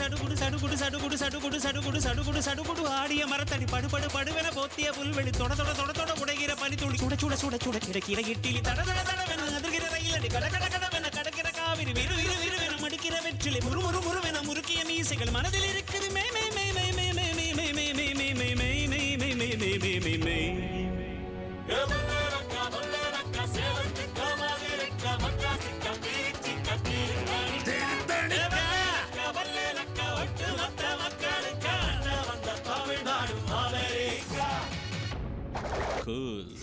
சடுகுடு சடுகுடு சடுகுடு சடுகுடு சடுகுடு சடுகுடு சடுகுடு ஆடிய மரத்தடி படுபடு படுவென போத்திய புல்வெளி தொட தொட தொட தொட உடைகிற பனித்துளி சுட சுட சுட சுட கிடக்கிற இட்டிலி தட தட தடவென அதிர்கிற ரயிலடி கட கட கடவென கடக்கிற காவிரி விறு விறு விறுவென மடிக்கிற வெற்றிலை முறு முறு முறுவென முறுக்கிய மீசைகள் மனதில் இருக்குது மே மே மே மே மே மே மே மே மே மே மே மே மே மே மே மே மே மே மே Cool.